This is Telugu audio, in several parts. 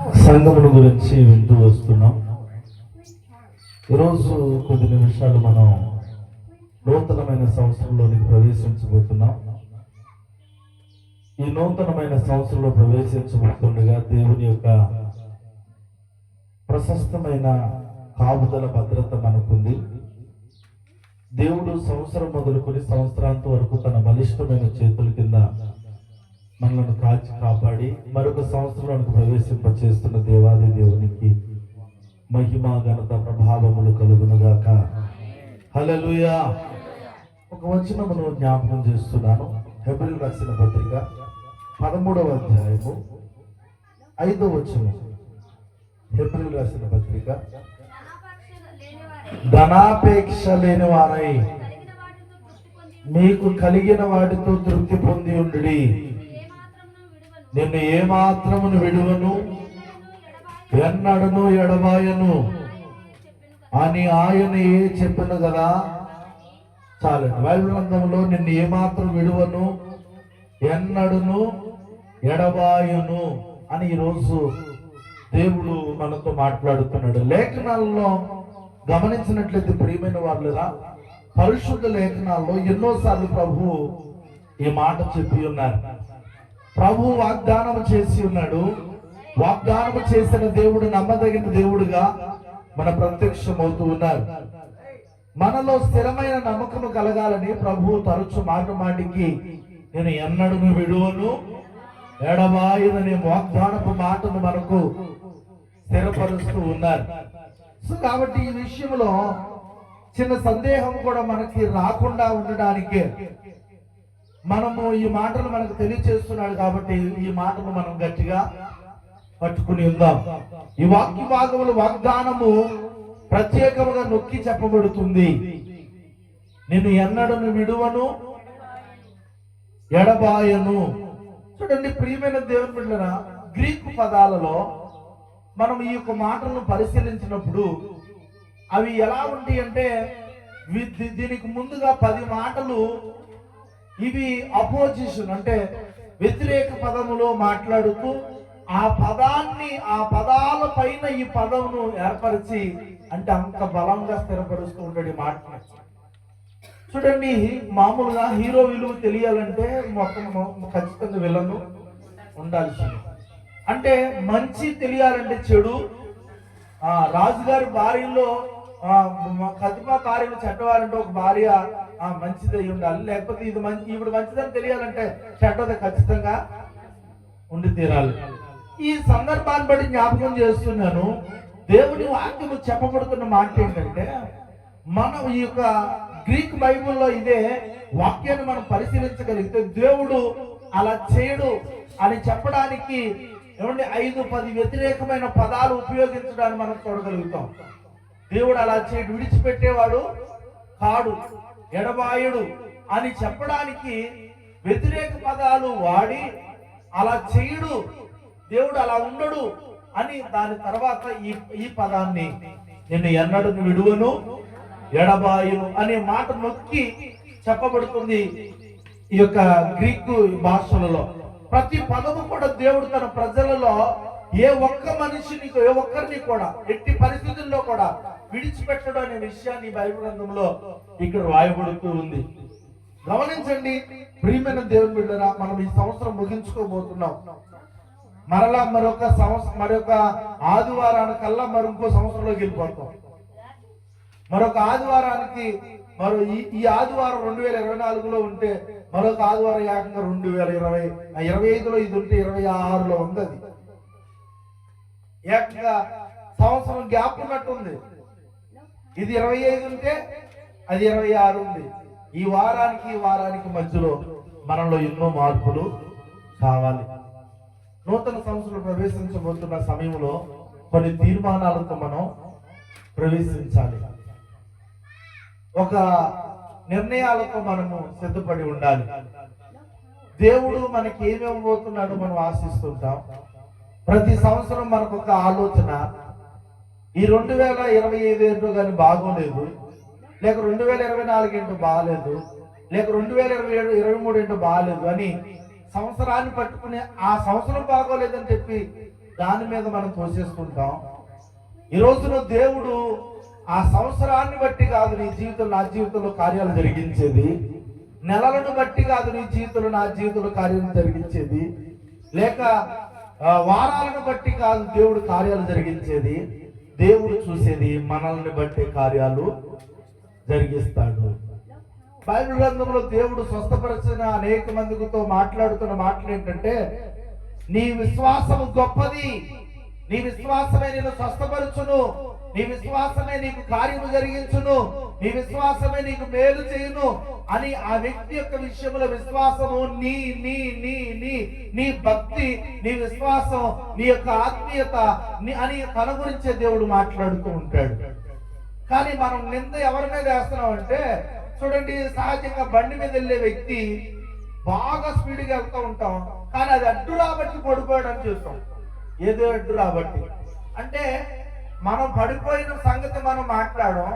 సంఘముల గురించి వింటూ వస్తున్నాం. ఈరోజు కొద్ది నిమిషాలు మనం నూతనమైన సంవత్సరంలోనికి ప్రవేశించబోతున్నాం. ఈ నూతనమైన సంవత్సరంలో ప్రవేశించబోతుండగా దేవుని యొక్క ప్రశస్తమైన కాపుదల భద్రత మనకుంది. దేవుడు సంవత్సరం మొదలుకొని సంవత్సరాంతం వరకు తన బలిష్టమైన చేతుల కింద మనల్ని కాచి కాపాడి మరొక సంవత్సరంలోనికి ప్రవేశింపచేస్తున్న దేవాది దేవునికి మహిమ ఘనత ప్రభావములు కలుగునుగాక. హల్లెలూయా. ఒక వచనమును జ్ఞాపకం చేస్తున్నాను. హెబ్రీయులకు రాసిన పత్రిక 13వ అధ్యాయము 5వ వచనం. హెబ్రీయులకు రాసిన పత్రిక, ధనాపేక్ష లేని వారై మీకు కలిగిన వాటితో తృప్తి పొంది ఉండుడి. నిన్ను ఏమాత్రమును విడువను, ఎన్నడను ఎడబాయను అని ఆయన చెప్పను కదా. చాలండి. బైబిల్ గ్రంథంలో నిన్ను ఏమాత్రం విడువను, ఎన్నడను ఎడబాయును అని ఈరోజు దేవుడు మనతో మాట్లాడుతున్నాడు. లేఖనాల్లో గమనించినట్లయితే ప్రియమైన వాళ్ళరా, పరిశుద్ధ లేఖనాల్లో ఎన్నోసార్లు ప్రభువు ఈ మాట చెప్పి ఉన్నారు. ప్రభు వాగ్దానం చేసి ఉన్నాడు. వాగ్దానం చేసిన దేవుడు నమ్మదగిన దేవుడుగా మన ప్రత్యక్షమవుతూ ఉన్నారు. మనలో స్థిరమైన నమ్మకము కలగాలని ప్రభు తరచు మాటికి నేను ఎన్నడను విడువను ఎడబాయననే వాగ్దానపు మాటను మనకు స్థిరపరుస్తూ ఉన్నారు. సో కాబట్టి ఈ విషయంలో చిన్న సందేహం కూడా మనకి రాకుండా ఉండడానికే మనము ఈ మాటలు మనకు తెలియచేస్తున్నాడు. కాబట్టి ఈ మాటను మనం గట్టిగా పట్టుకుని ఉందాం. ఈ వాక్య భాగములు వాగ్దానము ప్రత్యేకముగా నొక్కి చెప్పబడుతుంది. నేను ఎన్నడను విడువను ఎడబాయను. చూడండి ప్రియమైన దేవుని బిడ్డలారా, గ్రీకు పదాలలో మనం ఈ యొక్క మాటలను పరిశీలించినప్పుడు అవి ఎలా ఉంటాయి అంటే, దీనికి ముందుగా 10 మాటలు ఇవి అపోజిషన్ అంటే వ్యతిరేక పదములో మాట్లాడుతూ ఆ పదాన్ని ఆ పదాల పైన ఈ పదమును ఏర్పరిచి అంటే అంత బలంగా స్థిరపరుస్తూ ఉంటాడు ఈ మాట. చూడండి, మామూలుగా హీరో విలువ తెలియాలంటే మొత్తం ఖచ్చితంగా విలను ఉండాల్సింది. అంటే మంచి తెలియాలంటే చెడు, రాజుగారి భార్యలో కతిమా భార్యలు చెడ్డవారంటే ఒక భార్య మంచిదై ఉండాలి. లేకపోతే ఇది మంచి ఇప్పుడు మంచిదని తెలియాలంటే చెడ్డది ఖచ్చితంగా ఉండి తీరాలి. ఈ సందర్భాన్ని బట్టి జ్ఞాపకం చేస్తున్నాను. దేవుని వాక్యము చెప్పబడుతున్న మాట ఏంటంటే, మనం ఈ యొక్క గ్రీక్ బైబిల్లో ఇదే వాక్యాన్ని మనం పరిశీలించగలిగితే దేవుడు అలా చేయడు అని చెప్పడానికి ఏమంటే 5-10 వ్యతిరేకమైన పదాలు ఉపయోగించడాన్ని మనం చూడగలుగుతాం. దేవుడు అలా చేయడు, విడిచిపెట్టేవాడు కాడు, ఎడబాయుడు అని చెప్పడానికి వ్యతిరేక పదాలు వాడి అలా చేయడు, దేవుడు అలా ఉండడు అని దాని తర్వాత ఈ పదాన్ని నిన్ను ఎన్నడను విడువను ఎడబాయును అనే మాట నొక్కి చెప్పబడుతుంది. ఈ యొక్క గ్రీకు భాషలలో ప్రతి పదము కూడా దేవుడు తన ప్రజలలో ఏ ఒక్క మనిషిని ఏ ఒక్కరిని కూడా ఎట్టి పరిస్థితుల్లో కూడా విడిచిపెట్టడం అనే విషయాన్ని బైబిల్ గ్రంథంలో ఇక్కడ రాయబడుతూ ఉంది. గమనించండి ప్రియమైన దేవుని బిడ్డలారా, మనం ఈ సంవత్సరం ముగించుకోబోతున్నాం. మరలా మరొక ఆదివారానికల్లా మరొక సంవత్సరంలోకి వెళ్ళిపోతాం. మరొక ఆదివారానికి ఈ ఆదివారం 2024లో ఉంటే మరొక ఆదివారం ఏకంగా 2025లో ఇది ఉంటే 26లో ఉంది. అది ఏకంగా సంవత్సరం గ్యాప్ ఉన్నట్టుంది. ఇది 25 ఉంటే అది 26 ఉంది. ఈ వారానికి మధ్యలో మనలో ఎన్నో మార్పులు కావాలి. నూతన సంవత్సరం ప్రవేశించబోతున్న సమయంలో కొన్ని తీర్మానాలతో మనం ప్రవేశించాలి. ఒక నిర్ణయాలతో మనము సిద్ధపడి ఉండాలి. దేవుడు మనకి ఏమివ్వబోతున్నాడో మనం ఆశిస్తుంటాం. ప్రతి సంవత్సరం మనకు ఒక ఆలోచన, ఈ 2025 ఏంటో కానీ బాగోలేదు, లేక 2024 ఏంటో బాగాలేదు, లేక 2023 ఏంటో బాగాలేదు అని సంవత్సరాన్ని పట్టుకుని ఆ సంవత్సరం బాగోలేదని చెప్పి దాని మీద మనం తోసేస్తుంటాం. ఈ రోజున దేవుడు ఆ సంవత్సరాన్ని బట్టి కాదు నీ జీవితంలో నా జీవితంలో కార్యాలు జరిగించేది, నెలలను బట్టి కాదు నీ జీవితంలో నా జీవితంలో కార్యాలు జరిగించేది, లేక వారాలను బట్టి కాదు దేవుడు కార్యాలు జరిగించేది. దేవుడు చూసేది మనల్ని బట్టి కార్యాలు జరిగిస్తాడు. బైబిల్ గ్రంథంలో దేవుడు స్వస్థపరిచిన అనేక మందితో మాట్లాడుతున్న మాటలు ఏంటంటే, నీ విశ్వాసము గొప్పది, నీ విశ్వాసమే నేను స్వస్థపరచును, నీ విశ్వాసమే నీకు కార్యము జరిగించును, నీ విశ్వాసమే నీకు మేలు చేయును అని ఆ వ్యక్తి యొక్క విషయంలో విశ్వాసము నీ నీ నీ నీ నీ భక్తి, నీ విశ్వాసం, నీ యొక్క ఆత్మీయత అని తన గురించే దేవుడు మాట్లాడుతూ ఉంటాడు. కానీ మనం నింద ఎవరి మీద వేస్తున్నాం అంటే, చూడండి, సహజంగా బండి మీద వెళ్ళే వ్యక్తి బాగా స్పీడ్గా వెళ్తూ ఉంటాం, కానీ అది అడ్డు రాబట్టి పడిపోయాడు అని చూస్తాం. ఏదో అడ్డు రాబట్టి అంటే మనం పడిపోయిన సంగతి మనం మాట్లాడడం,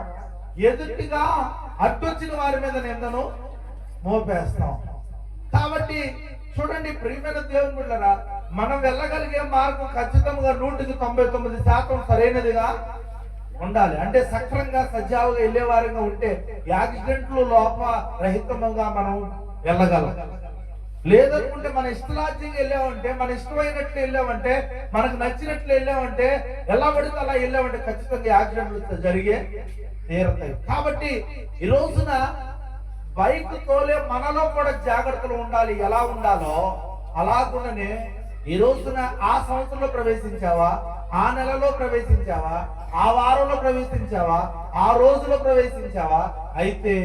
ఎదుటిగా అడ్డొచ్చిన వారి మీద నిందను మోపేస్తాం. కాబట్టి చూడండి ప్రియమైన దేవుని బిడ్డలారా, మనం వెళ్ళగలిగే మార్గం ఖచ్చితంగా 199% సరైనదిగా ఉండాలి. అంటే సక్రంగా సజావుగా వెళ్ళేవారంగా ఉంటే యాక్సిడెంట్లు లోపరహితంగా మనం వెళ్ళగలం. లేదనుకుంటే మన ఇష్టరాజ్యంగా వెళ్ళామంటే, మన ఇష్టమైనట్లు వెళ్ళామంటే, మనకు నచ్చినట్లు వెళ్ళామంటే, ఎలా పడితే అలా వెళ్ళామంటే ఖచ్చితంగా యాక్సిడెంట్లు జరిగే తీరుతాయి. కాబట్టి ఈ రోజున బైక్ తోలే మనలో కూడా జాగ్రత్తలు ఉండాలి. ఎలా ఉండాలో అలాగుననే ఈ రోజున ఆ సంవత్సరంలో ప్రవేశించావా, ఆ నెలలో ప్రవేశించావా, ఆ వారంలో ప్రవేశించావా, ఆ రోజులో ప్రవేశించావా, అయితే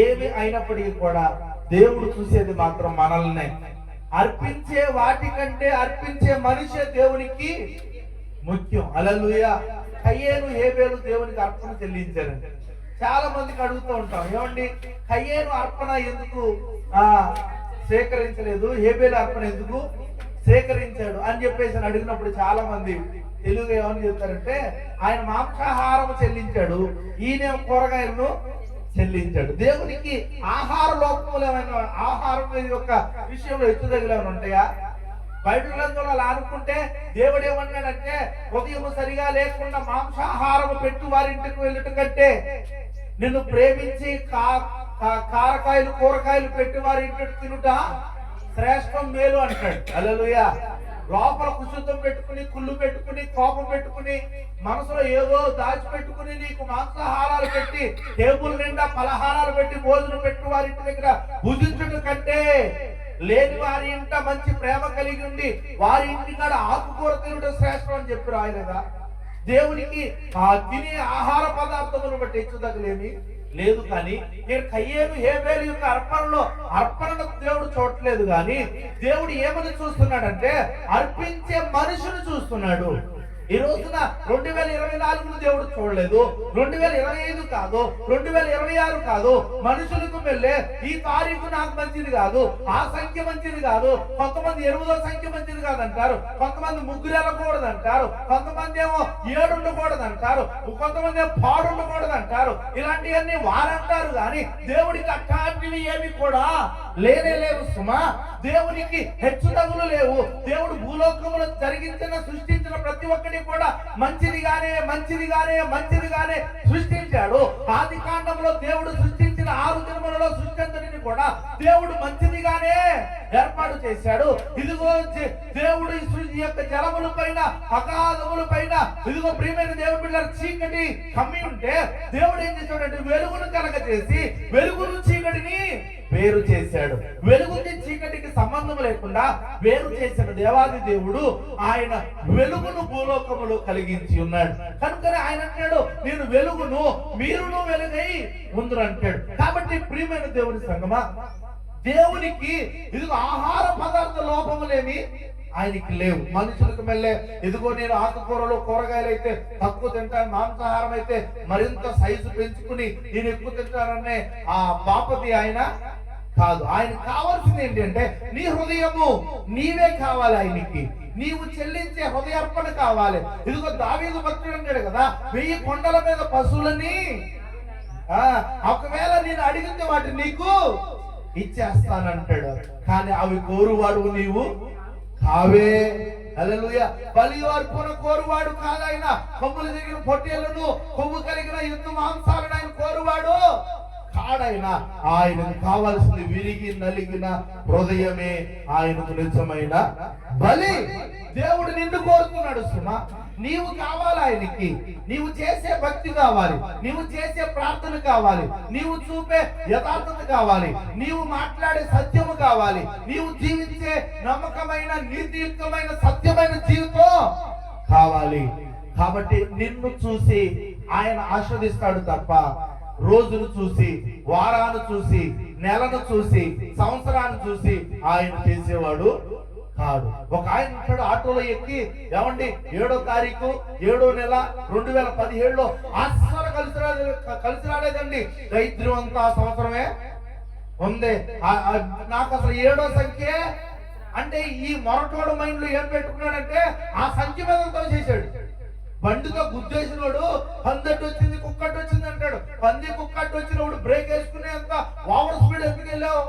ఏమి అయినప్పటికీ కూడా దేవుడు చూసేది మాత్రం మనల్నే. అర్పించే వాటికంటే అర్పించే మనిషే దేవునికి ముఖ్యం. హల్లెలూయా. కయ్యేను హేబేలు దేవునికి అర్పణ చెల్లించారండి. చాలా మందికి అడుగుతూ ఉంటాం, ఏమండి కయ్యేను అర్పణ ఎందుకు సేకరించలేదు, హేబేలు అర్పణ ఎందుకు సేకరించాడు అని చెప్పేసి అడిగినప్పుడు చాలా మంది తెలుగు ఏమని చెప్తారంటే, ఆయన మాంసాహారం చెల్లించాడు, ఈయన కూరగాయలను చెల్లించాడు. దేవునికి ఆహార లోపములు ఏమైనా, ఆహారం యొక్క విషయంలో హెచ్చుతగ్గులు ఉంటాయా? బైబిల్ గ్రంథంలో అలా అనుకుంటే దేవుడు ఏమన్నాడంటే, ఉదయం సరిగా లేకుండా మాంసాహారం పెట్టు వారింటికి వెళ్ళటం కంటే నిన్ను ప్రేమించి కారకాయలు కూరగాయలు పెట్టి వారి ఇంటికి తినుట శ్రేష్టం మేలు అంటాడు. హల్లెలూయా. లోపల కుశుద్ధం పెట్టుకుని, కుళ్ళు పెట్టుకుని, కోపం పెట్టుకుని, మనసులో ఏదో దాచిపెట్టుకుని నీకు మాంసాహారాలు పెట్టి టేబుల్ నిండా పలహారాలు పెట్టి భోజనం పెట్టి వారి ఇంటి దగ్గర భుజించడం కంటే లేని వారి ఇంట మంచి ప్రేమ కలిగి ఉండి వారి ఇంటి కాడ ఆకుకూర తినడం శ్రేష్టం అని చెప్పి రాయలేదా? దేవునికి ఆ తినే ఆహార పదార్థములను బట్టి హెచ్చుతగ్గులేమి లేదు. కానీ నేను కయ్యేను హేబేలు యొక్క అర్పణను దేవుడు చూడట్లేదు, కానీ దేవుడు ఏమని చూస్తున్నాడంటే అర్పించే మనుషుని చూస్తున్నాడు. ఈ రోజున 2024 దేవుడు చూడలేదు, 2025 కాదు, 2026 కాదు. మనుషులకు వెళ్ళే ఈ తారీఖు నాకు మంచిది కాదు, ఆ సంఖ్య మంచిది కాదు, కొంతమంది 8వ సంఖ్య మంచిది కాదంటారు, కొంతమంది 3 వెళ్ళకూడదు అంటారు, కొంతమంది ఏమో 7 ఉండకూడదు అంటారు, కొంతమంది ఏమో 6 ఉండకూడదు అంటారు. ఇలాంటివన్నీ వారంటారు, కానీ దేవుడికి అట్లాంటివి ఏమి కూడా లేనే లేవు సుమా. దేవునికి హెచ్చుతగులు లేవు. దేవుడు భూలోకములో సృష్టించిన ప్రతి ఒక్కటి కూడా మంచిదిగానే సృష్టించాడు. ఆది కాండంలో దేవుడు సృష్టించిన 6 దినములలో సృష్టించడిని కూడా దేవుడు మంచిదిగానే ఏర్పాటు చేశాడు. ఇదిగో దేవుడు ఈ యొక్క జలముల పైన, అగాధముల పైన, ఇదిగో ప్రియమైన దేవుడి బిడ్డలారా, చీకటి కమ్మి ఉంటే దేవుడు ఏం చేశాడంటే వెలుగును కలగజేసి వెలుగును చీకటిని వేరు చేశాడు. వెలుగుకి చీకటికి సంబంధం లేకుండా వేరు చేసిన దేవాది దేవుడు ఆయన వెలుగును భూలోకములో కలిగించి ఉన్నాడు. కనుకనే ఆయన అంటాడు, నేను వెలుగును, మీరును వెలుగై ముందు అంటాడు. కాబట్టి ప్రియమైన దేవుని సంగమా, దేవునికి ఇదిగో ఆహార పదార్థ లోపములేమి ఆయనకి లేవు. మనుషులకు మెల్లే ఇదిగో నేను ఆకుకూరలు కూరగాయలు అయితే తక్కువ తింటాను, మాంసాహారం అయితే మరింత సైజు పెంచుకుని నేను ఎక్కువ తింటాననే ఆ బాపతి ఆయన కాదు. ఆయన కావాల్సింది ఏంటంటే నీ హృదయము నీవే కావాలి. ఆయనకి నీవు చెల్లించే హృదయార్పణ కావాలి. ఇదిగో దావీదు భక్తుడు అంటాడు కదా, 1000 కొండల మీద పశువులని ఒకవేళ నేను అడిగితే వాటిని నీకు ఇచ్చేస్తానంటాడు. కానీ అవి కోరువాడు నీవు కావే. హల్లెలూయా. బలి అర్పణ కోరువాడు కాదాయన. కొమ్ములు దిగిన పొట్టేలను, కొమ్ము కలిగిన ఎద్దు మాంసాలను ఆయన కోరువాడు కాడైనా. ఆయనకు కావాల్సింది విరిగి నలిగిన హృదయమే ఆయనకు నిజమైన బలి. దేవుడు నిన్ను కోరుతున్నాడు సుమా. నీవు కావాలి ఆయనకి. నీవు చేసే భక్తి కావాలి, నీవు చేసే ప్రార్థన కావాలి, నీవు చూపే యథార్థత కావాలి, నీవు మాట్లాడే సత్యము కావాలి, నీవు జీవించే నమ్మకమైన నీతియుక్తమైన సత్యమైన జీవితం కావాలి. కాబట్టి నిన్ను చూసి ఆయన ఆస్వాదిస్తాడు తప్ప రోజును చూసి, వారాన్ని చూసి, నెలను చూసి, సంవత్సరాన్ని చూసి ఆయన చేసేవాడు కాదు. ఒక ఆయన ఉంటాడు, ఆటోలో ఎక్కి, ఏమండి 7వ తారీఖు 7వ నెల 2017లో అస్సలు కలిసి రాలేదండి. దైత్యం అంతా సంవత్సరమే ఉంది. నాకు అసలు 7వ సంఖ్య అంటే ఈ మొరటోడు మైండ్ లో ఏం పెట్టుకున్నాడంటే ఆ సంఖ్య మీద చేశాడు. బండితో గుద్దేసినోడు పందెట్టు వచ్చింది కుక్కట్టు వచ్చింది అంటాడు. పంది కుక్కట్టు వచ్చినప్పుడు బ్రేక్ వేసుకునేంత ఓవర్ స్పీడ్ ఎందుకు వెళ్ళావు?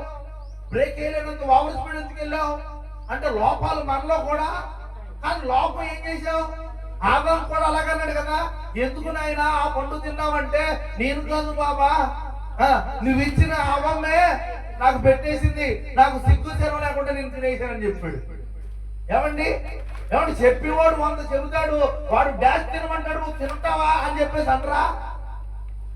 బ్రేక్ వేయలేనంత ఓవర్ స్పీడ్ ఎందుకు వెళ్ళావు అంటే లోపాలు మనలో కూడా. కానీ లోపం ఏం చేసావు? ఆదాం కూడా అలాగన్నాడు కదా, ఎందుకు నాయన ఆ పండు తిన్నావంటే, నేను కాదు బాబా, నువ్వు ఇచ్చిన అవమ్మే నాకు పెట్టేసింది, నాకు సిగ్గు చెరవ లేకుండా నేను తినేసానని చెప్పాడు. ఏమండి చెప్పేవాడు 100 చెబుతాడు, వాడు డాష్ తినమంటాడు, నువ్వు తింటావా అని చెప్పేసి అనరా?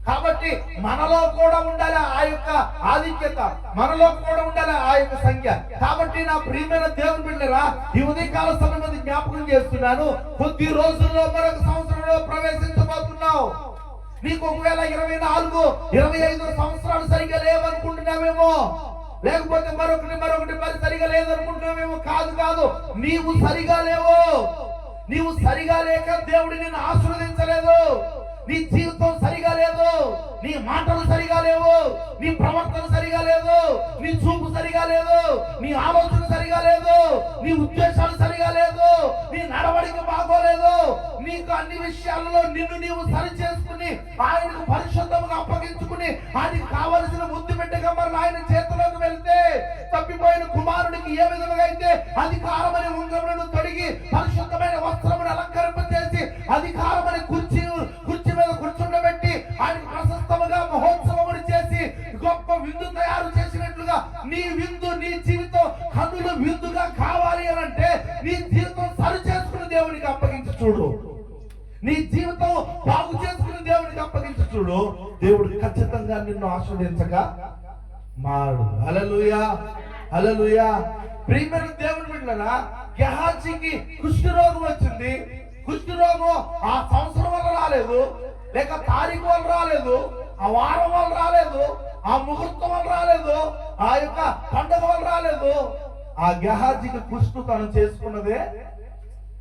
కాబట్టి మనలో కూడా ఉండాలి ఆ యొక్క ఆధిక్యత, మనలో కూడా ఉండాలి ఆ యొక్క సంఖ్య. కాబట్టి నా ప్రియమైన దేవుని బిడ్డలారా, ఈ ఉదయకాల సమయం జ్ఞాపకం చేస్తున్నాను. కొద్ది రోజుల్లో మరొక సంవత్సరంలో ప్రవేశించబోతున్నావు. నీకు ఒకవేళ 24, 25 సంవత్సరాలు సరిగా లేవనుకుంటున్నావేమో, లేకపోతే మరొకటి మరి సరిగా లేదనుకుంటున్నావేమో. కాదు, నీవు సరిగా లేవు. నీవు సరిగా లేక దేవుడు నిన్ను ఆశీర్వదించలేదు. నీ జీవితం సరిగా లేదు, నీ మాటలు సరిగా లేవు, నీ ప్రవర్తన సరిగా లేదు, నీ చూపు సరిగా లేదు, నీ ఆలోచన సరిగా లేదు, నీ ఉద్దేశాలు సరిగా లేదు, నీ నడవడిక బాగోలేదు. నీకు అన్ని విషయాలలో నిన్ను నీవు సరి చేసుకుని ఆయనకు పరిశుద్ధంగా అప్పగించుకుని ఆయనకు కావలసిన ముద్దు బిడ్డగా మరి ఆయన చేతిలోకి వెళ్తే, తప్పిపోయిన కుమారుడికి ఏ విధంగా అయితే అధికారమని ఉంగములను తొడిగి పరిశుద్ధమైన వస్త్రమును అలంకరింపజేసి అధికారమని కుర్చీ మీద కూర్చుండబెట్టి ఆయనకు ప్రశస్తముగా మహోత్సవములు చేసి గొప్ప విందు తయారు చేసినట్లుగా నీ విందు, నీ జీవితం కన్నుల విందుగా కావాలి అని అంటే నీ జీవితం సరి చేసుకుని దేవునికి అప్పగించి చూడు. నీ జీవితం బాగు చేసుకుని దేవునికి అప్పగించి చూడు. దేవుడు ఖచ్చితంగా నిన్ను ఆస్వాదించక మారు. హల్లెలూయా, హల్లెలూయా. ప్రియమైన దేవుని బిడ్డలారా, గెహాజీకి కుష్ఠరోగం వచ్చింది. కుష్ఠరోగం ఆ సంవత్సరం వల్ల రాలేదు, లేక తారీఖు వల్ల రాలేదు, ఆ వారం వల్ల రాలేదు, ఆ ముహూర్తం వల్ల రాలేదు, ఆ యొక్క పండుగ వల్ల రాలేదు. ఆ గెహాజీకి కుష్ఠు తను చేసుకున్నదే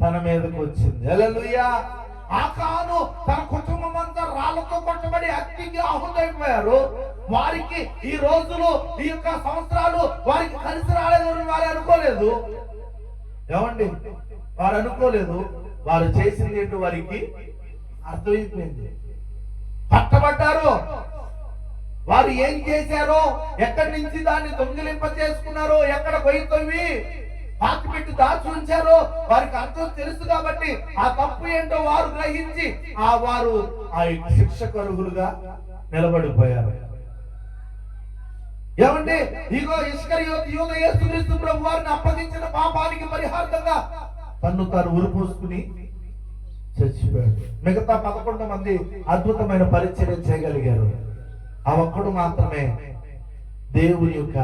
తన మీదకి వచ్చింది. హల్లెలూయా. ఆకాను తన కుటుంబం అంతా రాళ్లతో కొట్టబడి అగ్నికి ఆహుతైపోయారు. వారికి ఈ రోజులు, ఈ యొక్క సంవత్సరాలు వారికి కలిసి రాలేదని వారు అనుకోలేదు. ఏమండి, వారు అనుకోలేదు. వారు చేసింది ఏంటో వారికి అర్థమైపోయింది. పట్టబడ్డారు. వారు ఏం చేశారో, ఎక్కడి నుంచి దాన్ని దొంగిలింప చేసుకున్నారో, ఎక్కడ గొయ్యి పాతి పెట్టి దాచి ఉంచారో వారికి అర్థం తెలుసు. కాబట్టి ఆ తప్పు ఏంటో వారు గ్రహించి వారు ఆ శిక్షకు అర్హులుగా నిలబడిపోయారు. ఏమండి, ఇగో ఇస్కరియోతు యూదా యేసుక్రీస్తు ప్రభు వారిని అప్పగించిన పాపానికి పరిహారంగా తన్ను తాను ఉరిపోసుకుని చచ్చిపోయాడు. మిగతా 11 మంది అద్భుతమైన పరిచర్య చేయగలిగారు. ఆ ఒక్కడు మాత్రమే దేవుని యొక్క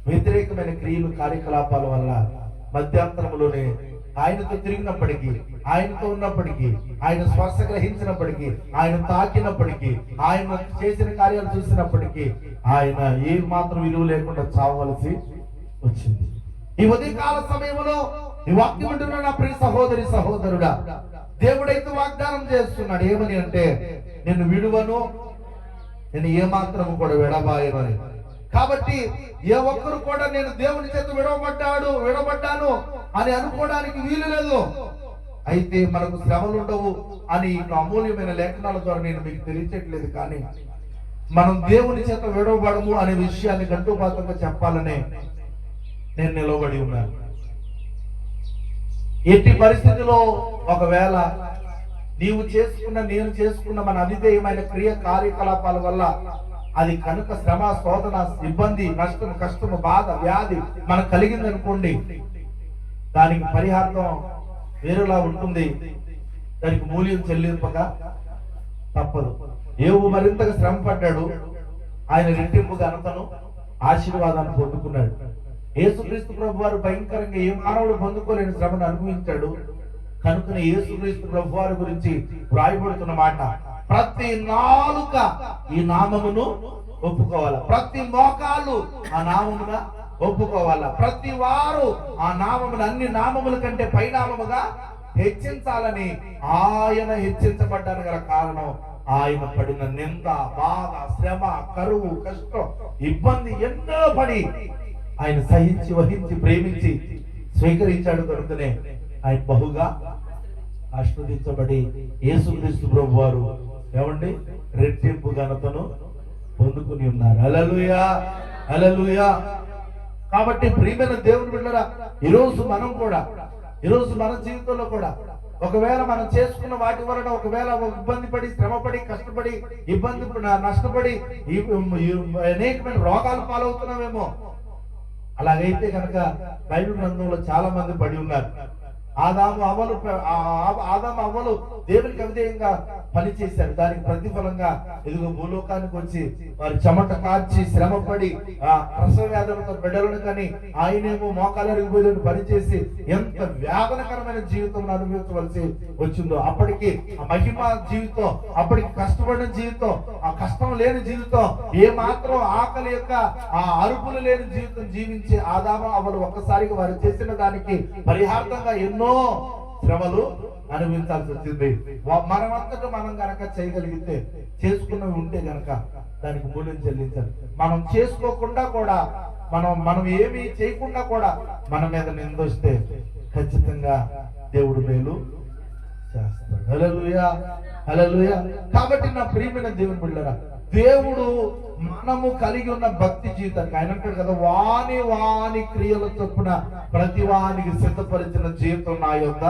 వ్యతిరేకమైన క్రియలు, కార్యకలాపాల వల్ల మధ్యాంతరంలోనే ఆయనతో తిరిగినప్పటికీ, ఆయనతో ఉన్నప్పటికీ, ఆయన స్పర్శ గ్రహించినప్పటికీ, ఆయన తాకినప్పటికీ, ఆయన చేసిన కార్యాలు చూసినప్పటికీ ఆయన ఏ మాత్రం విలువ లేకుండా చావవలసి వచ్చింది. ఈ ఉదయకాల సమయంలో ఈ వాక్యం వింటున్న నా ప్రియ సహోదరి సహోదరుడా, దేవుడైతే వాగ్దానం చేస్తున్నాడు. ఏమని అంటే, నేను విడువను, నేను ఏమాత్రం కూడా విడబాయను. కాబట్టి ఏ ఒక్కరు కూడా నేను దేవుని చేత విడబడ్డాను అని అనుకోవడానికి వీలు లేదు. అయితే మనకు శ్రమలు ఉండవు అని అమూల్యమైన లేఖనాల ద్వారా నేను మీకు తెలియచేయట్లేదు. కానీ మనం దేవుని చేత విడవబడము అనే విషయాన్ని గంటుపాతంగా చెప్పాలనే నేను నిలబడి ఉన్నాను. ఎట్టి పరిస్థితిలో ఒకవేళ నేను చేసుకున్న మన అవిధేయమైన క్రియ కార్యకలాపాల వల్ల అది కనుక శ్రమ, శోధన, ఇబ్బంది, నష్టం, కష్టము, బాధ, వ్యాధి మనకు కలిగింది అనుకోండి, దానికి పరిహారం వేరేలా ఉంటుంది. దానికి మూల్యం చెల్లింపక తప్పదు. యోబు మరింతగా శ్రమ పడ్డాడు, ఆయన రెట్టింపు ఘనతను, ఆశీర్వాదాన్ని పొందుకున్నాడు. యేసుక్రీస్తు ప్రభు వారు భయంకరంగా ఏ మానవుడు పొందుకోలేని శ్రమను అనుభవించాడు. కనుకనే యేసుక్రీస్తు ప్రభు వారి గురించి వ్రాయబడుతున్న మాట, ప్రతి నాలుక ఈ నామమును ఒప్పుకోవాలా, ప్రతి మోకాలు ఆ నామముగా ఒప్పుకోవాలా, ప్రతి వారు ఆ నామమును అన్ని నామముల కంటే పైనామముగా హెచ్చించాలని ఆయన హెచ్చించబడ్డాను గల కారణం ఆయన పడిన నింద, బాధ, శ్రమ, కరువు, కష్టం, ఇబ్బంది ఎన్నో పడి ఆయన సహించి, వహించి, ప్రేమించి స్వీకరించాడు. కనుకనే ఆయన బహుగా ఆశీర్వదించబడి యేసుక్రీస్తు ప్రభు వారు ఏమండి రెట్టింపు ఘనతను పొందుకుని ఉన్నారు. హల్లెలూయా, హల్లెలూయా. కాబట్టి ప్రియమైన దేవుని బిడ్డలారా, ఈరోజు మన జీవితంలో కూడా ఒకవేళ మనం చేసుకున్న వాటి వలన ఒకవేళ ఇబ్బంది పడి, శ్రమపడి, కష్టపడి, నష్టపడి అనేకమైన రోగాలు పాలవుతున్నామేమో. అలాగైతే కనుక బైబిల్ గ్రంథంలో చాలా మంది పడి ఉన్నారు. ఆదాము అవ్వలు దేవునికి అవిధేయంగా పనిచేశారు. దానికి ప్రతిఫలంగా ఇదిగో భూలోకానికి వచ్చి వారి చెమట కార్చి శ్రమపడి ప్రసవ వ్యాధులతో బిడ్డలను కానీ ఆయనేమో మోకాలరిగిపోయేటట్టు పనిచేసి ఎంత వేదనకరమైన జీవితం అనుభవించవలసి వచ్చిందో. అప్పటికి ఆ మహిమ జీవితం, అప్పటికి కష్టపడిన జీవితం, ఆ కష్టం లేని జీవితం, ఏ మాత్రం ఆకలి యొక్క ఆ అరుపులు లేని జీవితం జీవించి ఆదాము అవ్వలు ఒక్కసారిగా వారు చేసిన దానికి పరిహార్థంగా ఎన్నో శ్రమలు అనుభవించాల్సి వచ్చింది. మనమంతటా మనం గనక చేయగలిగితే, చేసుకున్నవి ఉంటే గనక దానికి మూల్యం చెల్లించాలి. మనం చేసుకోకుండా కూడా, మనం ఏమి చేయకుండా కూడా మన మీద నిందొస్తే ఖచ్చితంగా దేవుడు మేలు చేస్తాడు. హల్లెలూయా, హల్లెలూయా. కాబట్టి నా ప్రియమైన దేవుని బిడ్డలారా, దేవుడు మనము కలిగి ఉన్న భక్తి జీవితానికి ఆయన అంటాడు కదా, వాని క్రియల చొప్పున ప్రతి వానికి సిద్ధపరిచిన జీవితం నా యొద్ద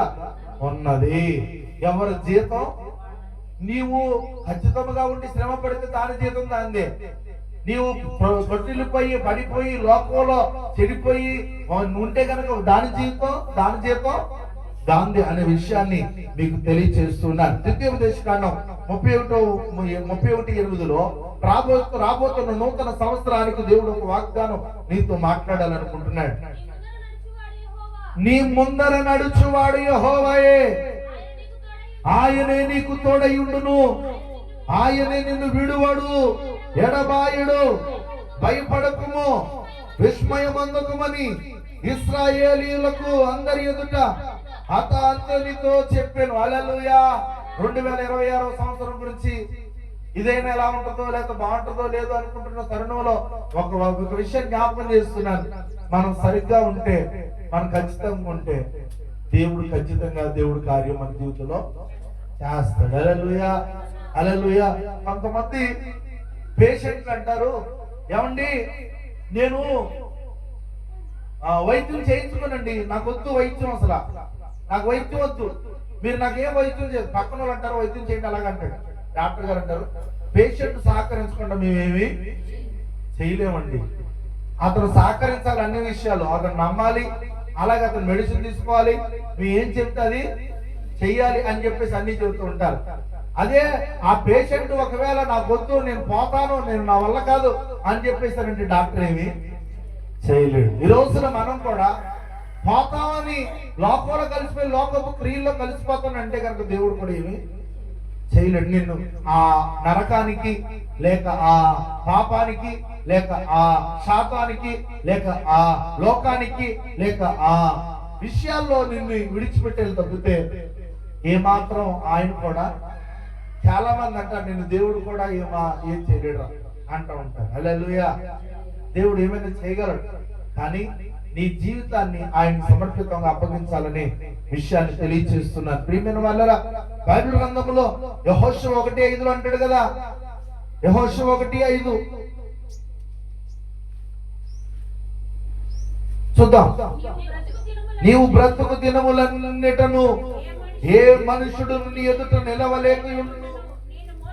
ఉన్నది. ఎవరి జీతం? నీవు ఖచ్చితంగా ఉండి శ్రమ పడితే దాని జీతం దాందే. నీవు కొట్టిల్లిపోయి పడిపోయి లోకంలో చెడిపోయి ఉంటే కనుక దాని జీతం దాంది అనే విషయాన్ని మీకు తెలియచేస్తున్నాను. ద్వితీయోపదేశకాండం 31:8లో రాబోతున్న నూతన సంవత్సరానికి దేవుడు ఒక వాగ్దానం నీతో మాట్లాడాలనుకుంటున్నాడు. నీ ముందర నడుచువాడు యెహోవాయే, ఆయనే నీకు తోడయుండును, ఆయనే నిన్ను విడువడు, ఎడబాయుడు, భయపడకుము, విస్మయమందకుమని ఇశ్రాయేలీయులకు అందరి ఎదుట హతాంతనితో చెప్పాను. హల్లెలూయా. 2026వ సంవత్సరం గురించి ఇదైనా ఎలా ఉంటుందో లేక బాగుంటుందో లేదో అనుకుంటున్న తరుణంలో ఒక విషయం జ్ఞాపకం చేస్తున్నాను. మనం సరిగ్గా ఉంటే, మనం ఖచ్చితంగా ఉంటే దేవుడు కార్యం మన జీవితంలో చేస్తాడు. హల్లెలూయా, హల్లెలూయా. కొంతమంది పేషెంట్లు అంటారు, ఏమండి నేను వైద్యం చేయించుకోనండి, నాకు వద్దు వైద్యం, అసలు నాకు వైద్యం వద్దు, మీరు నాకేం వైద్యం చేయదు. పక్కన వాళ్ళు అంటారు వైద్యం చేయండి అలాగంటాడు. డాక్టర్ గారు అంటారు, పేషెంట్ సహకరించకుండా మేమేమి చేయలేమండి. అతను సహకరించాలి అన్ని విషయాలు, అతను నమ్మాలి, అలాగే అతను మెడిసిన్ తీసుకోవాలి, మేము ఏం చెప్తే అది చెయ్యాలి అని చెప్పేసి అన్ని చెబుతూ ఉంటారు. అదే ఆ పేషెంట్ ఒకవేళ నాకు వద్దు, నేను పోతాను, నేను నా వల్ల కాదు అని చెప్పేసారంటే డాక్టర్ ఏమి చేయలేడు. ఈ రోజున మనం కూడా పోతామని లోకంలో కలిసిపోయి లోకపు క్రియల్లో కలిసిపోతానంటే కనుక దేవుడు కూడా ఏమి చేయలేడు. నిన్ను ఆ నరకానికి లేక ఆ పాపానికి లేక ఆ శాతానికి లేక ఆ లోకానికి లేక ఆ విషయాల్లో నిన్ను విడిచిపెట్టేది తప్పితే ఏమాత్రం ఆయన కూడా, చాలా మంది అంటారు నిన్ను దేవుడు కూడా ఏం చేయలేడు అంటూ ఉంటారు. హల్లెలూయా. దేవుడు ఏమైనా చేయగలడు, కానీ నీ జీవితాన్ని ఆయన సమర్పితంగా అప్పగించాలనే విషయాన్ని తెలియజేస్తున్నాను. ప్రియమైన వాళ్ళరా, బైబిల్ గ్రంథంలో యెహోషువ 1:5 అంటాడు కదా, యెహోషువ 1:5 చూద్దాం. నీవు బ్రతుకు దినములన్నిటను ఏ మనుషుడు నీ ఎదుట నిలవలేకయుండును.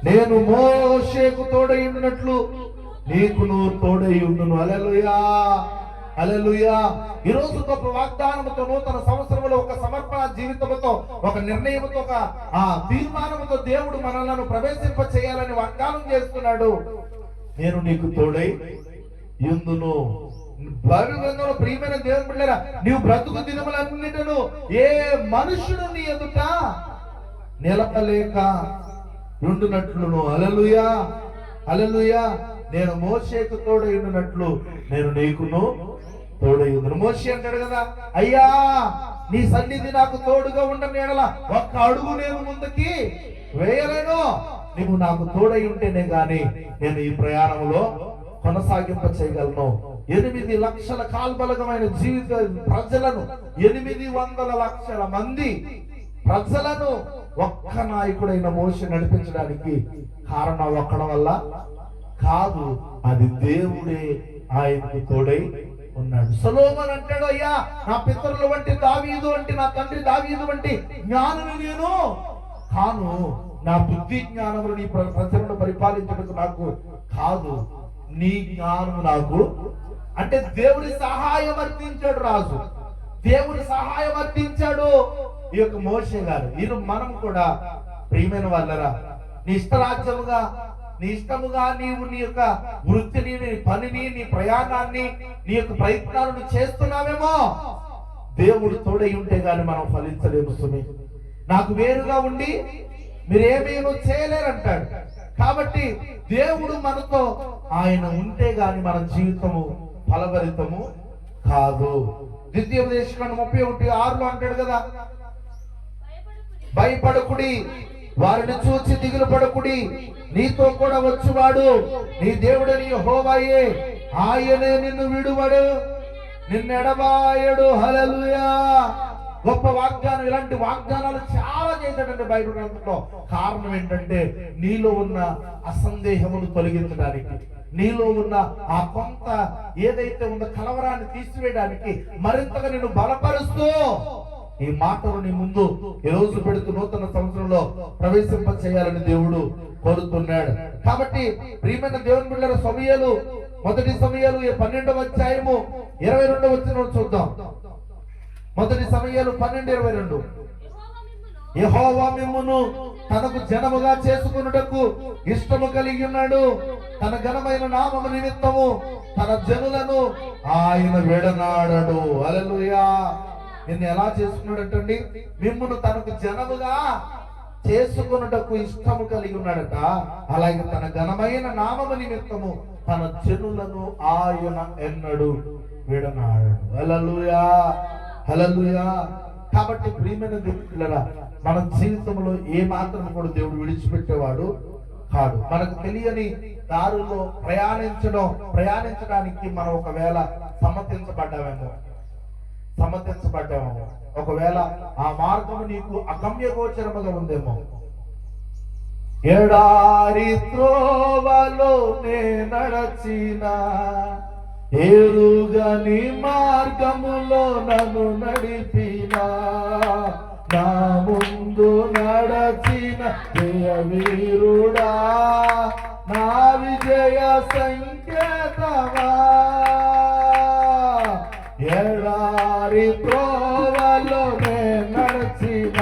నేను మోషేకు తోడై ఉన్నట్లు నీకును తోడై ఉండును. హల్లెలూయా, హల్లెలూయా. ఈ రోజు గొప్ప వాగ్దానంతో, నూతన సంవత్సరంలో ఒక సమర్పణ జీవితంతో, ఒక నిర్ణయంతో, ఒక తీర్మానంతో దేవుడు మనలను ప్రవేశింప చేయాలని వాగ్దానం చేస్తున్నాడు. నేను నీకు తోడై యుందును. బైబిల్ ప్రియమైన దేవుని బిడ్డలారా, నీవు బ్రతుకు దినములన్నిటను ఏ మనుషుడు నీ ఎదుట నిలపలేక ఉండునట్లును. హల్లెలూయా, హల్లెలూయా. నేను మోషేకు తోడై ఉన్నట్లు నేను నీకును తోడై ఉందును. మోషే అంటాడు కదా, అయ్యా నీ సన్నిధి నాకు తోడుగా ఉండని ఎడల ఒక్క అడుగు నేను ముందుకి వేయలేను. నువ్వు నాకు తోడై ఉంటేనే గాని నేను ఈ ప్రయాణంలో కొనసాగింప చేయగలను. 8 లక్షల కాల్బలగమైన జీవిత ప్రజలను, 800 లక్షల మంది ప్రజలను ఒక్క నాయకుడైన మోషే నడిపించడానికి కారణం ఒక్కడం వల్ల కాదు, అది దేవుడే ఆయనకు తోడై ఉన్నాడు. సొలొమోను అంటాడు, అయ్యా నా పితరుల వంటి దావీదు వంటి, నా తండ్రి దావీదు వంటి జ్ఞానుని నేను కాను. నా బుద్ధి జ్ఞానములు నీ ప్రజలను పరిపాలించడానికి నాకు కాదు, నీ జ్ఞానం నాకు. అంటే దేవుడి సహాయం అర్థించాడు రాజు, దేవుడి సహాయం అర్థించాడు ఈ యొక్క మోషే గారు. ఈయన మనం కూడా ప్రియమైన వాళ్ళరా, నీ ఇష్టరాజ్యముగా, నీ ఇష్టముగా నీవు నీ యొక్క వృత్తిని, నీ పనిని, నీ ప్రయాణాన్ని, నీ యొక్క ప్రయత్నాలను చేస్తున్నావేమో, దేవుడు తోడై ఉంటే గాని మనం ఫలించలేము. సుమి నాకు వేరుగా ఉండి మీరేమేమో చేయలేరంటాడు. కాబట్టి దేవుడు మనతో ఆయన ఉంటే గాని మన జీవితము ఫలభరితము కాదు. ద్వితీయోపదేశకాండం 31:6 అంటాడు కదా, భయపడకుడి, వారిని చూచి దిగులు పడకుడి, నీతో కూడా వచ్చువాడు నీ దేవుడని యెహోవాయే, ఆయనే నిన్ను విడువడు, నిన్ను ఎడబాయడు. హల్లెలూయా. గొప్ప వాగ్దానం. ఇలాంటి వాగ్దానాలు చాలా చేశాడండి బైబిల్ గ్రంథంలో. కారణం ఏంటంటే నీలో ఉన్న అసందేహమును తొలగించడానికి, నీలో ఉన్న ఆ కొంత ఏదైతే ఉందో కలవరాన్ని తీసివేయడానికి, మరింతగా నిన్ను బలపరుస్తూ ఈ మాటలు నీ ముందు ఈ రోజు పెడుతూ నూతన సంవత్సరంలో ప్రవేశింప చేయాలని దేవుడు కోరుతున్నాడు. కాబట్టి ప్రియమైన దేవుని బిడ్డల సమూయేలు, మొదటి సమూయేలు 12వ అధ్యాయము 22వ వచనం చూద్దాం. మొదటి సమూయేలు 12:22. యెహోవా మిమ్మును తనకు జనముగా చేసుకొనుటకు ఇష్టము కలిగి ఉన్నాడు, తన ఘనమైన నామము నిమిత్తము తన జనులను ఆయన విడనాడడు. హల్లెలూయా. నిన్ను ఎలా చేసుకున్నాడంటండి? మిమ్మును తనకు జనముగా చేసుకొనుటకు ఇష్టము కలిగి ఉన్నాడట. అలాగే తన ఘనమైన నామము నిమిత్తము తన జనులను ఆయన ఎన్నడు విడనాడడు. హల్లెలూయా, హల్లెలూయా. కాబట్టి ప్రియమైన దేవుళ్ళరా, మన జీవితంలో ఏ మాత్రం కూడా దేవుడు విడిచిపెట్టేవాడు కాదు. మనకు తెలియని దారుల్లో ప్రయాణించడానికి మనం ఒకవేళ సమ్మతించబడ్డామేమో, ఒకవేళ ఆ మార్గము నీకు అగమ్య గోచరముగా ఉందేమో. ఎడారి త్రోవలో నే నడచిన, ఎరుగని మార్గములో నన్ను నడిపిన, నా ముందు నడచిన జయవీరుడా, నా విజయ సంకేతమా. ఎడారి త్రోవలో నే నడచిన,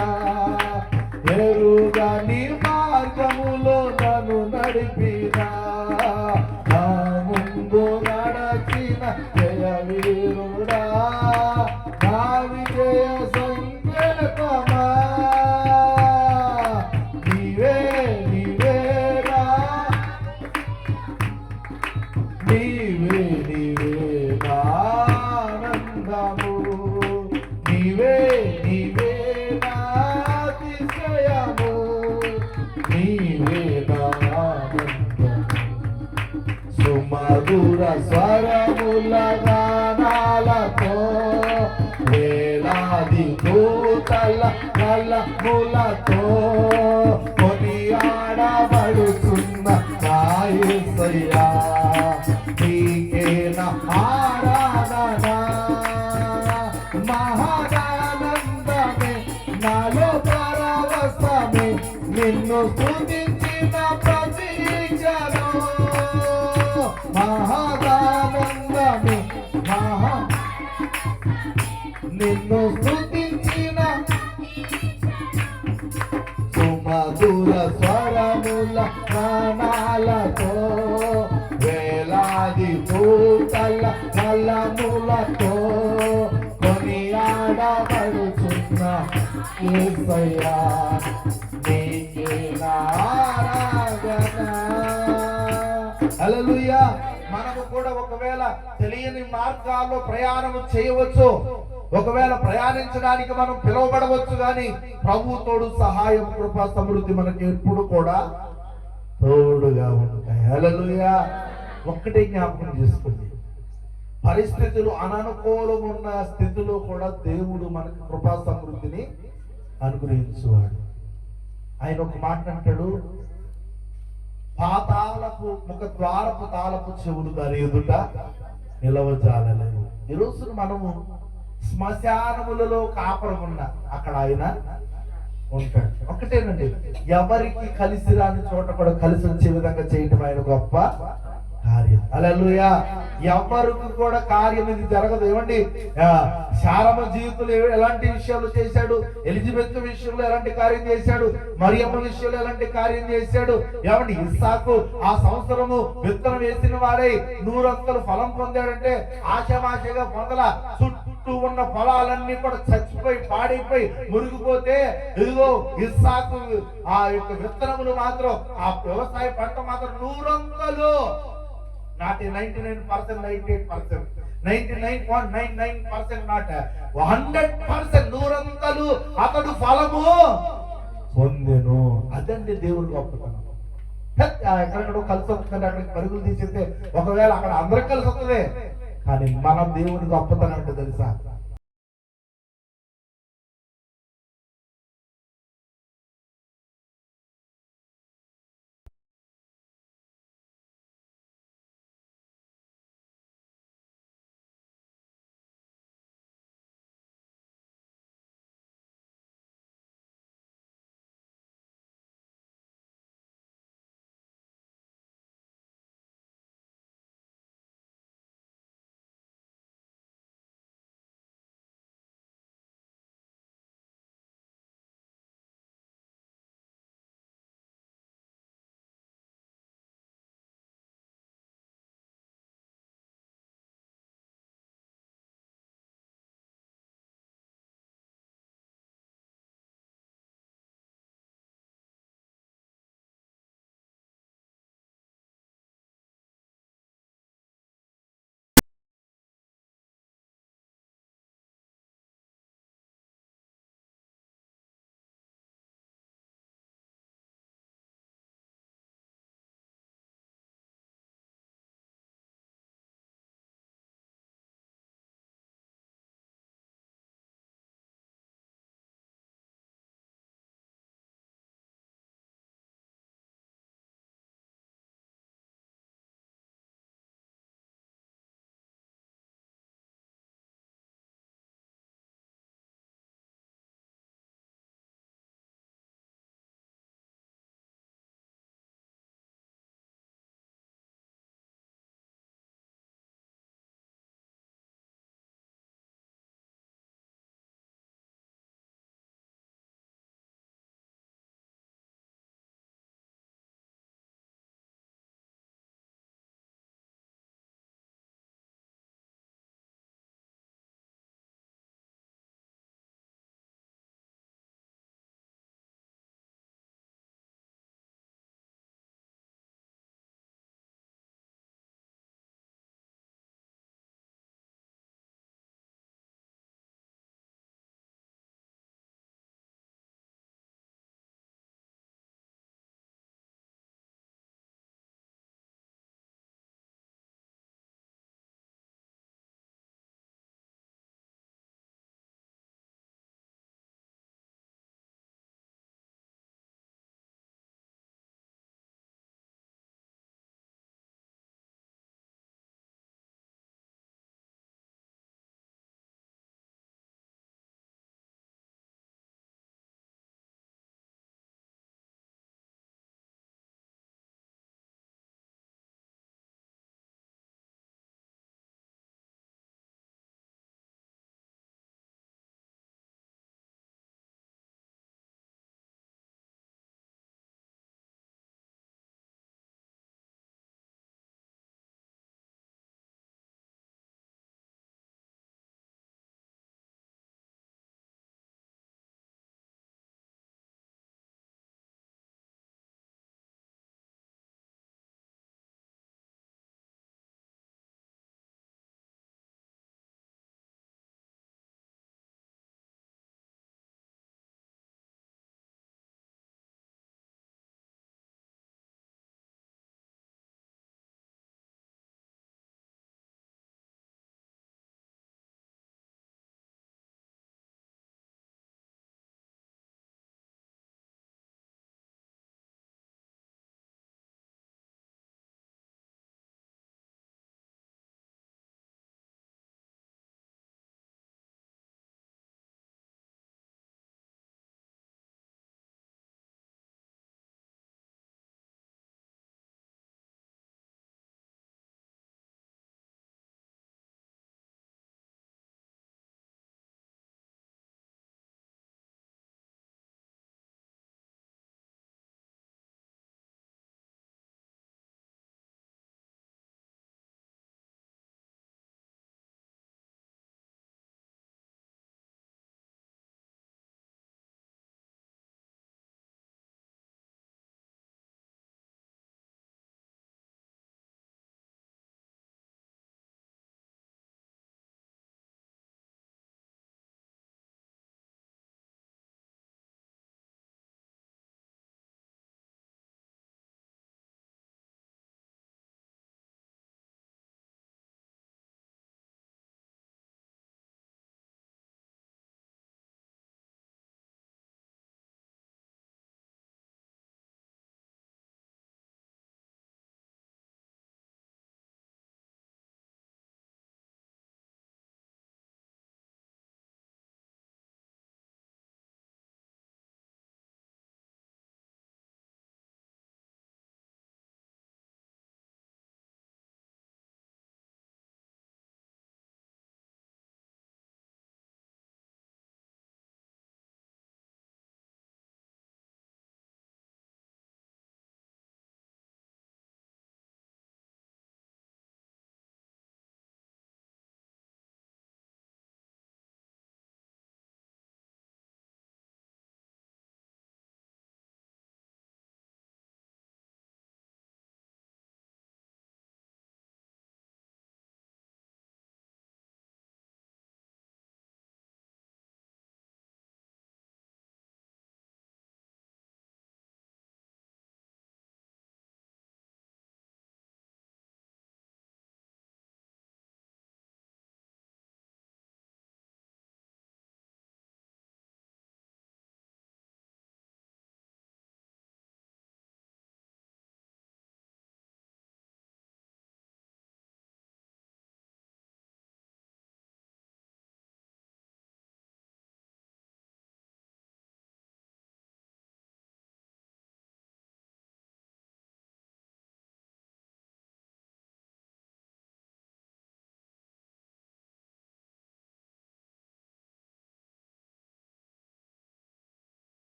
ఎరుగని మార్గములో నన్ను నడిపిన, నా ముందు నడచిన జయవీరుడా, నా విజయ సంకేతమా. నీవే నీవేరా, నీవే నీవేరా ఆనందము, నీవే నీవే నా అతిశయము, నీవే నా ఆనందము. సుమధుర స్వరముల గానాలతో, వేలాది దూతల కలములతో కొనియాడబడుతున్న నా యేసయ్యా, నీకే నా ఆరాధన. నిన్ను స్తుతించిన ప్రతి క్షణం మహాదానందమే నిన్ను స్తుతించిన సుమధుర స్వరముల ప్రాణాలతో వేలాది పూతల కలములతో కొనియాడబడుచున్న యేసయ్యా నీకే నా ఆరాధన. హల్లెలూయా. మనము కూడా ఒకవేళ తెలియని మార్గాల్లో ప్రయాణం చేయవచ్చు, ఒకవేళ ప్రయాణించడానికి మనం పిలువబడవచ్చు, కానీ ప్రభు తోడు సహాయం కృప సమృద్ధి మనకి ఎప్పుడు కూడా తోడుగా ఉంటాయి. హల్లెలూయా. ఒక్కటే జ్ఞాపకం చేసుకోండి, పరిస్థితులు అననుకూలం ఉన్న స్థితిలో కూడా దేవుడు మనకి కృపా సమృద్ధిని అనుగ్రహించువాడు. ఆయన ఒక మాట అంటాడు, పాతాళపు ముఖ ద్వారపు తాళపు చెవులు దాని ఎదుట నిలవజాలలేవు. ఈ రోజు మనము శ్మశానములలో కాపురం ఉన్న అక్కడ ఆయన ఉంటాడు. ఒకటేనండి, ఎవరికి కలిసి రాని చోట కూడా కలిసి వచ్చే విధంగా చేయటం ఆయన గొప్ప కార్యం. హల్లెలూయా. ఎవరికి కూడా కార్యం ఇది జరగదు. ఏమండి, శారమ జీవితంలో ఎలాంటి విషయాలు చేశాడు, ఎలిజబెత్ విషయంలో ఎలాంటి కార్యం చేశాడు, మరియమ్మ విషయంలో ఎలాంటి కార్యం చేశాడు. ఏమండి, ఇస్సాకు ఆ సంవత్సరము విత్తనం వేసిన వాడే 100 అంతలు ఫలం పొందాడంటే ఆశామాషగా పొందల. చుట్టూ ఉన్న పొలాలన్నీ కూడా చచ్చిపోయి పాడైపోయి మురిగిపోతే, ఇదిగో ఇస్సాకు ఆ యొక్క విత్తనములు మాత్రం, ఆ వ్యవసాయ పంట మాత్రం 100 అంతలు, నాట్ 99%, 98%, 99.99% నాట్ 100%, 100 అంతలు అతడు ఫలము పొందెను. అదండి దేవుని గొప్పతనం. ఎక్కడెక్కడో కలిసి వస్తుంది, అక్కడికి పరుగులు తీసేస్తే ఒకవేళ అక్కడ అందరికి కలిసి వస్తుంది, కానీ మన దేవుని గొప్పతనం అంటే తెలుసా?